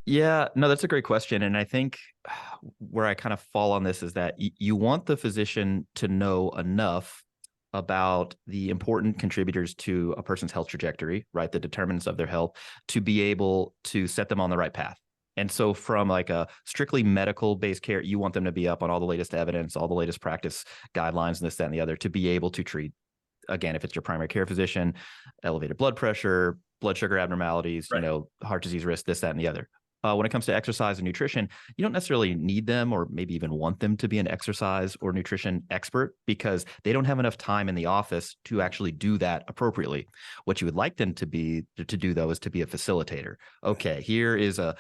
Yeah, no, that's a great question. And I think where I kind of fall on this is that you want the physician to know enough about the important contributors to a person's health trajectory, right? The determinants of their health, to be able to set them on the right path. And so from like a strictly medical based care, you want them to be up on all the latest evidence, all the latest practice guidelines, and this, that, and the other, to be able to treat, again, if it's your primary care physician, elevated blood pressure, blood sugar abnormalities, Right. heart disease risk, this, that, and the other. When it comes to exercise and nutrition, you don't necessarily need them or maybe even want them to be an exercise or nutrition expert because they don't have enough time in the office to actually do that appropriately. What you would like them to do, though, is to be a facilitator. Okay, here is a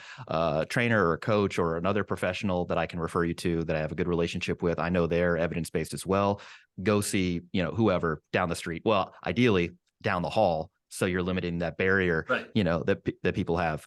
trainer or a coach or another professional that I can refer you to that I have a good relationship with. I know they're evidence-based as well. Go see, whoever down the street. Well, ideally down the hall. So you're limiting that barrier, Right. That people have.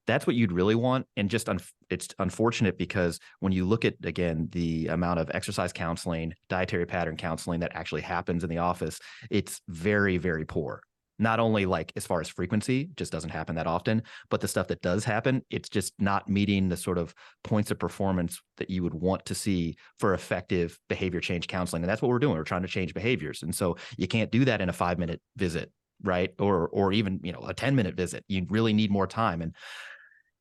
That's what you'd really want. And just it's unfortunate because when you look at, again, the amount of exercise counseling, dietary pattern counseling that actually happens in the office, it's very, very poor. Not only like as far as frequency, just doesn't happen that often, but the stuff that does happen, it's just not meeting the sort of points of performance that you would want to see for effective behavior change counseling. And that's what we're doing. We're trying to change behaviors. And so you can't do that in a 5-minute visit, right? Or even, a 10-minute visit. You really need more time. And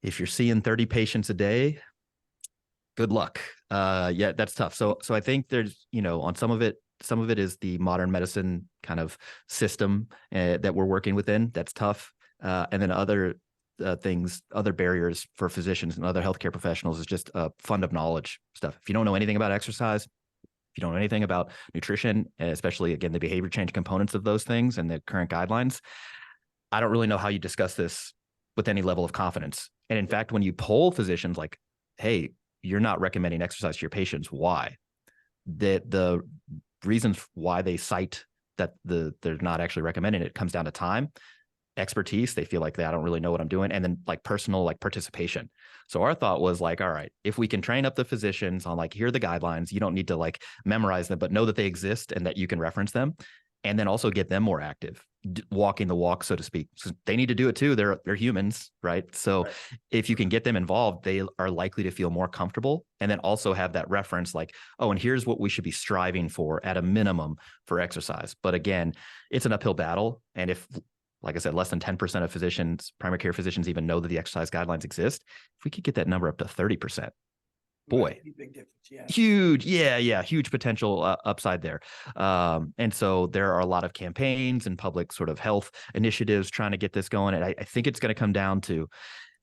if you're seeing 30 patients a day, good luck. Yeah, that's tough. So I think there's, on some of it is the modern medicine kind of system that we're working within. That's tough. And then other things, other barriers for physicians and other healthcare professionals is just fund of knowledge stuff. If you don't know anything about exercise, if you don't know anything about nutrition, especially, again, the behavior change components of those things and the current guidelines, I don't really know how you discuss this with any level of confidence. And in fact, when you poll physicians like, hey, you're not recommending exercise to your patients, why? The reasons why they cite that they're not actually recommending it comes down to time, expertise. They feel like I don't really know what I'm doing. And then like personal, like participation. So our thought was like, all right, if we can train up the physicians on like, here are the guidelines, you don't need to like memorize them, but know that they exist and that you can reference them. And then also get them more active, walking the walk, so to speak. So they need to do it too. They're humans, right? So Right. if you can get them involved, they are likely to feel more comfortable and then also have that reference like, oh, and here's what we should be striving for at a minimum for exercise. But again, it's an uphill battle. And if, like I said, less than 10% of physicians, primary care physicians even know that the exercise guidelines exist, if we could get that number up to 30%, boy, big difference. Yeah. huge. Yeah. Huge potential upside there. And so there are a lot of campaigns and public sort of health initiatives trying to get this going. And I think it's going to come down to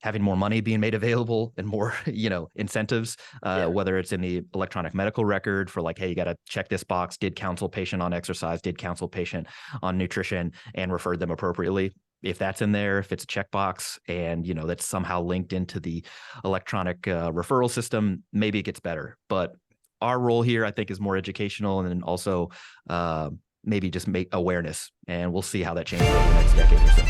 having more money being made available and more, incentives, whether it's in the electronic medical record for like, hey, you got to check this box, did counsel patient on exercise, did counsel patient on nutrition, and referred them appropriately. If that's in there, if it's a checkbox and, that's somehow linked into the electronic referral system, maybe it gets better. But our role here, I think, is more educational and then also maybe just make awareness. And we'll see how that changes over the next decade or so.